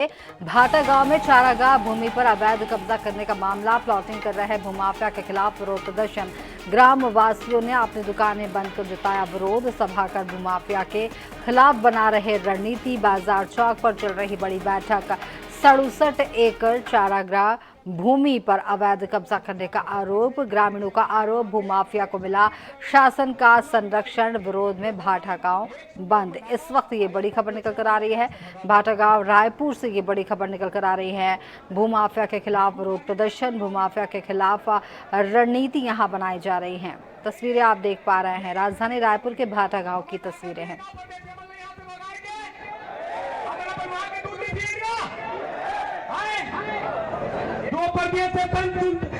भाटा गांव में चारागाह भूमि पर अवैध कब्जा करने का मामला। प्लॉटिंग कर रहे भूमाफिया के खिलाफ विरोध प्रदर्शन। ग्राम वासियों ने अपनी दुकानें बंद कर जताया विरोध। सभाकर भूमाफिया के खिलाफ बना रहे रणनीति। बाजार चौक पर चल रही बड़ी बैठक। 67 एकड़ चारागाह भूमि पर अवैध कब्जा करने का आरोप। ग्रामीणों का आरोप, भूमाफिया को मिला शासन का संरक्षण। विरोध में भाटा गांव बंद। इस वक्त ये बड़ी खबर निकल कर आ रही है। भाटा गांव रायपुर से ये बड़ी खबर निकल कर आ रही है। भूमाफिया के खिलाफ विरोध प्रदर्शन, भूमाफिया के खिलाफ रणनीति यहां बनाई जा रही है। तस्वीरें आप देख पा रहे हैं, राजधानी रायपुर के भाटा गांव की तस्वीरें हैं। से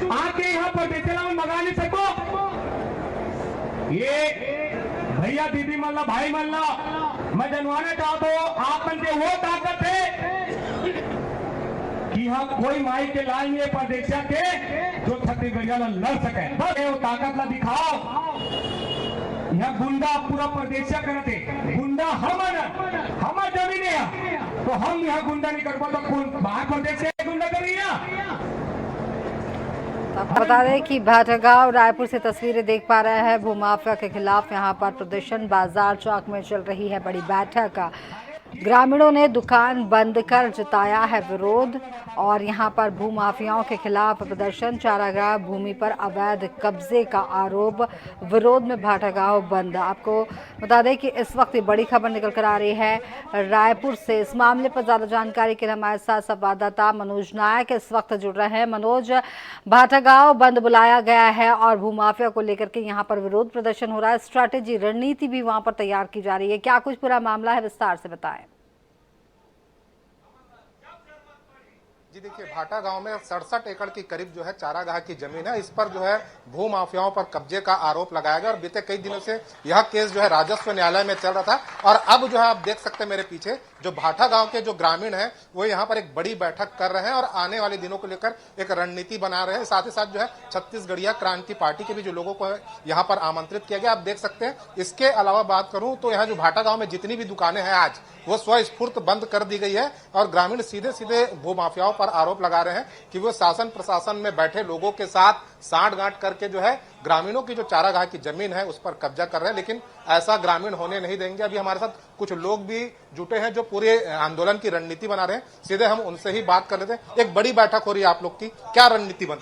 आके यहाँ पर बेचना मंगा नहीं सको। ये भैया दीदी मल्ला भाई मल्ला मैं जनवाना चाहता हूँ आप में वो ताकत है कि हम कोई माई के लाएंगे परदेशिया के जो छत्तीसगढ़िया लड़ सके। बस वो ताकत ला दिखाओ। यहाँ गुंडा पूरा परदेशिया करते गुंडा हम जमीन है तो हम यहाँ गुंडा नहीं कर पाते तो बाहर परदेशिया गुंडा कर रही है। आपको बता दें कि भाटा गांव रायपुर से तस्वीरें देख पा रहे हैं। भूमाफिया के खिलाफ यहां पर प्रदर्शन। बाजार चौक में चल रही है बड़ी बैठक। ग्रामीणों ने दुकान बंद कर जताया है विरोध और यहां पर भूमाफियाओं के खिलाफ प्रदर्शन। चारागाह भूमि पर अवैध कब्जे का आरोप। विरोध में भाटा गांव बंद। आपको बता दें कि इस वक्त बड़ी खबर निकल कर आ रही है रायपुर से। इस मामले पर ज्यादा जानकारी के लिए हमारे साथ संवाददाता मनोज नायक इस वक्त जुड़ रहे हैं। मनोज, भाटा गांव बंद बुलाया गया है और भूमाफिया को लेकर के यहाँ पर विरोध प्रदर्शन हो रहा है। स्ट्रैटेजी रणनीति भी वहां पर तैयार की जा रही है। क्या कुछ पूरा मामला है, विस्तार से बताएं। जी देखिए, भाटा गांव में 67 एकड़ की करीब जो है चारागाह की जमीन है। इस पर जो है भू माफियाओं पर कब्जे का आरोप लगाया गया और बीते कई दिनों से यह केस जो है राजस्व न्यायालय में चल रहा था। और अब जो है आप देख सकते हैं मेरे पीछे जो भाटा गांव के जो ग्रामीण हैं वो यहाँ पर एक बड़ी बैठक कर रहे हैं और आने वाले दिनों को लेकर एक रणनीति बना रहे हैं। साथ ही साथ जो है छत्तीसगढ़िया क्रांति पार्टी के भी जो लोगों को यहाँ पर आमंत्रित किया गया, आप देख सकते हैं। इसके अलावा बात करूं तो यहाँ जो भाटा गांव में जितनी भी दुकानें हैं आज वो स्वस्फूर्त बंद कर दी गई है और ग्रामीण सीधे सीधे भू माफियाओं पर आरोप लगा रहे हैं कि वो शासन प्रशासन में बैठे लोगों के साथ साठगांठ करके जो है ग्रामीणों की जो चारागाह की जमीन है उस पर कब्जा कर रहे हैं। लेकिन ऐसा ग्रामीण होने नहीं देंगे। अभी हमारे साथ कुछ लोग भी जुटे हैं जो पूरे आंदोलन की रणनीति बना रहे हैं। सीधे हम उनसे ही बात कर लेते हैं। एक बड़ी बैठक हो रही है आप लोग की, क्या रणनीति बन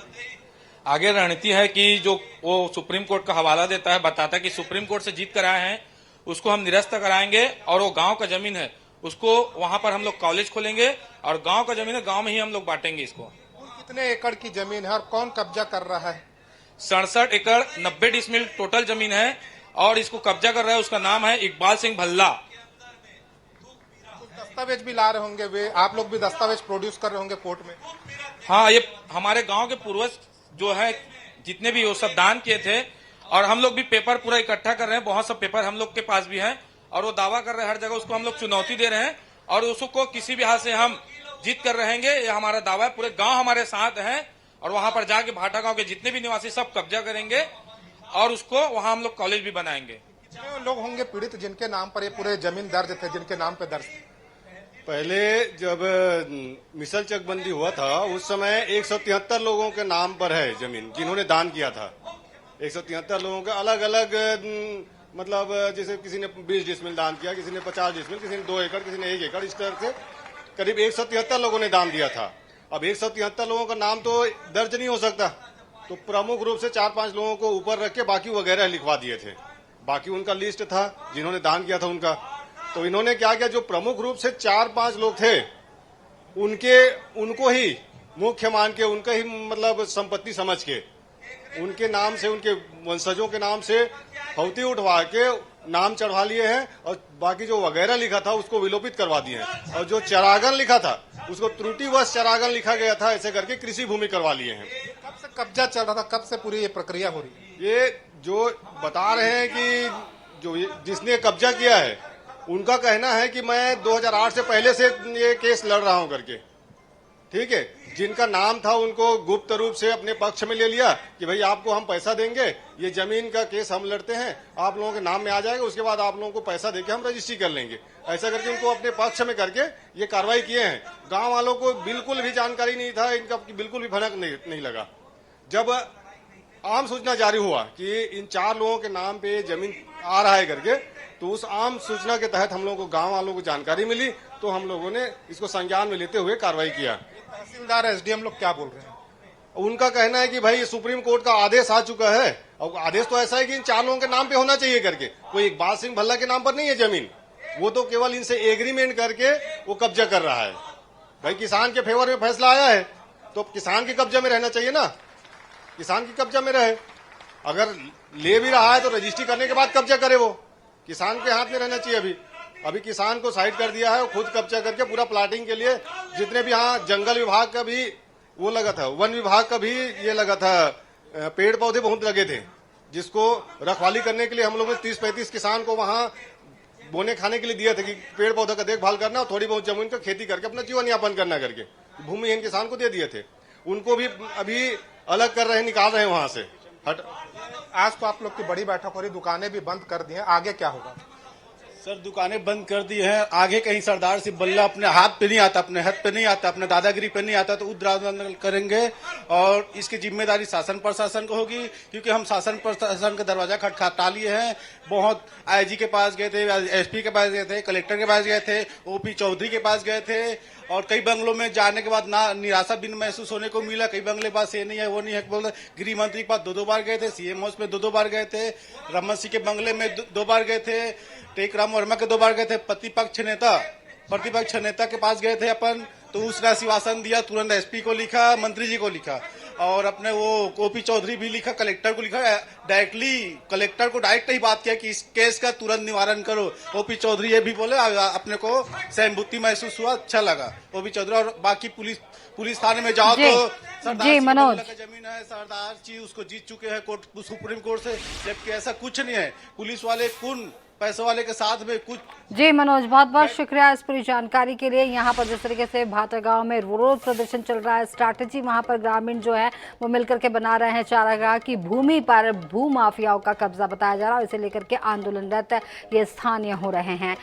आगे रणनीति है कि जो वो सुप्रीम कोर्ट का हवाला देता है, बताता है कि सुप्रीम कोर्ट से जीत कर आए हैं उसको हम निरस्त कराएंगे और वो गांव का जमीन है उसको वहां पर हम लोग कॉलेज खोलेंगे और गांव का जमीन है गांव में ही हम लोग बांटेंगे इसको। कितने एकड़ की जमीन है और कौन कब्जा कर रहा है? 67 एकड़ 90 डिसमिल टोटल जमीन है और इसको कब्जा कर रहा है, उसका नाम है इकबाल सिंह भल्ला। दस्तावेज भी ला रहे होंगे वे, आप लोग भी दस्तावेज प्रोड्यूस कर रहे होंगे कोर्ट में? हाँ, ये हमारे गांव के पूर्वज जो है जितने भी वो सब दान किए थे और हम लोग भी पेपर पूरा इकट्ठा कर रहे हैं। बहुत सा पेपर हम लोग के पास भी है और वो दावा कर रहे हैं हर जगह, उसको हम लोग चुनौती दे रहे हैं और उसको किसी भी हाल से हम जीत कर रहेंगे। ये हमारा दावा है। पूरे गांव हमारे साथ हैं और वहां पर जाके भाटा गांव के जितने भी निवासी सब कब्जा करेंगे और उसको वहां हम लोग कॉलेज भी बनाएंगे। कितने लोग होंगे पीड़ित जिनके नाम पर ये पूरे जमीन दर्ज थे, जिनके नाम पे दर्ज थे? पहले जब मिसल चकबंदी हुआ था उस समय 173 लोगों के नाम पर है जमीन जिन्होंने दान किया था। 173 लोगों का अलग अलग मतलब जैसे किसी ने 20 डिसमिल दान किया, किसी ने 50 डिसमिल, किसी ने 2 एकड़, किसी ने 1 एकड़, इस तरह से करीब 173 लोगों ने दान दिया था। अब 173 लोगों का नाम तो दर्ज नहीं हो सकता, तो प्रमुख रूप से 4-5 लोगों को ऊपर रख के बाकी वगैरह लिखवा दिए थे। बाकी उनका लिस्ट था जिन्होंने दान किया था उनका। तो इन्होंने क्या किया, जो प्रमुख रूप से 4-5 लोग थे उनको ही मुख्य मान के, उनका ही मतलब संपत्ति समझ के उनके नाम से, उनके वंशजों के नाम से हौती उठवा के नाम चढ़वा लिए हैं और बाकी जो वगैरह लिखा था उसको विलोपित करवा दिए हैं। और जो चरागन लिखा था उसको त्रुटिवश चरागन लिखा गया था, ऐसे करके कृषि भूमि करवा लिए हैं। कब से कब्जा चल रहा था, कब से पूरी ये प्रक्रिया हो रही है? ये जो बता रहे हैं कि जो जिसने कब्जा किया है उनका कहना है कि मैं 2008 से पहले से ये केस लड़ रहा हूं करके। ठीक है, जिनका नाम था उनको गुप्त रूप से अपने पक्ष में ले लिया कि भाई आपको हम पैसा देंगे, ये जमीन का केस हम लड़ते हैं, आप लोगों के नाम में आ जाएगा, उसके बाद आप लोगों को पैसा देके हम रजिस्ट्री कर लेंगे। ऐसा करके उनको अपने पक्ष में करके ये कार्रवाई किए हैं। गांव वालों को बिल्कुल भी जानकारी नहीं था, इनका बिल्कुल भी भनक नहीं लगा। जब आम सूचना जारी हुआ कि इन 4 लोगों के नाम पे जमीन आ रहा है करके, तो उस आम सूचना के तहत हम लोगों को गांव वालों को जानकारी मिली, तो हम लोगों ने इसको संज्ञान में लेते हुए कार्रवाई किया। तहसीलदार एसडीएम लोग क्या बोल रहे हैं? उनका कहना है कि भाई सुप्रीम कोर्ट का आदेश आ चुका है, और आदेश तो ऐसा है कि इन 4 लोगों के नाम पे होना चाहिए करके, कोई इकबाल सिंह भल्ला के नाम पर नहीं है जमीन, वो तो केवल इनसे एग्रीमेंट करके वो कब्जा कर रहा है। भाई किसान के फेवर में फैसला आया है तो किसान के कब्जा में रहना चाहिए ना, किसान के कब्जा में रहे। अगर ले भी रहा है तो रजिस्ट्री करने के बाद कब्जा करे, वो किसान के हाथ में रहना चाहिए। अभी किसान को साइड कर दिया है, खुद कब्जा करके पूरा प्लाटिंग के लिए जितने भी यहाँ जंगल विभाग का भी वो लगा था, वन विभाग का भी ये लगा था, पेड़ पौधे बहुत लगे थे, जिसको रखवाली करने के लिए हम लोगों ने 30-35 किसान को वहां बोने खाने के लिए दिया था कि पेड़ पौधे का देखभाल करना और थोड़ी बहुत जमीन का खेती करके अपना जीवन यापन करना करके भूमिहीन किसान को दे दिए थे। उनको भी अभी अलग कर रहे हैं, निकाल रहे हैं वहां से। आज तो आप लोग की बड़ी बैठक हो रही, दुकानें भी बंद कर दी हैं, आगे क्या होगा? सर दुकानें बंद कर दी हैं, आगे कहीं सरदार सिंह बल्ला अपने हाथ पे नहीं आता, अपने हाथ पे नहीं आता, अपने दादागिरी पे नहीं आता तो उग्र आंदोलन करेंगे और इसकी जिम्मेदारी शासन प्रशासन को होगी, क्योंकि हम शासन प्रशासन का दरवाजा खटखटा लिए हैं। बहुत आईजी के पास गए थे, एसपी के पास गए थे, कलेक्टर के पास गए थे, ओपी चौधरी के पास गए थे, और कई बंगलों में जाने के बाद ना निराशा भी महसूस होने को मिला। कई बंगले पास ये नहीं है वो नहीं है बोल, गृह मंत्री के पास 2-2 बार गए थे, सीएम हाउस में 2-2 बार गए थे, रमन सिंह के बंगले में 2 बार गए थे, टेकराम वर्मा के 2 बार गए थे, प्रतिपक्ष नेता के पास गए थे अपन, तो उसने आश्वासन दिया, तुरंत एसपी को लिखा, मंत्री जी को लिखा, और अपने वो ओपी चौधरी भी लिखा, कलेक्टर को लिखा, डायरेक्टली कलेक्टर को डायरेक्ट ही बात किया कि इस केस का तुरंत निवारण करो। ओपी चौधरी ये भी बोले, अपने को सहानुभूति महसूस हुआ, अच्छा लगा ओपी चौधरी। और बाकी पुलिस थाने में जाओ तो जी मनोज, जमीन है, सरदार जी उसको जीत चुके हैं कोर्ट, सुप्रीम कोर्ट से, जबकि ऐसा कुछ नहीं है। पुलिस वाले कौन पैसों वाले के साथ में कुछ। जी मनोज, बहुत बहुत शुक्रिया इस पूरी जानकारी के लिए। यहाँ पर जिस तरीके से भाटा गांव में विरोध प्रदर्शन चल रहा है, स्ट्रैटेजी वहां पर ग्रामीण जो है वो मिलकर के बना रहे हैं, चारागाह की भूमि पर भू माफियाओं का कब्जा बताया जा रहा है, इसे लेकर के आंदोलनरत ये स्थानीय हो रहे हैं।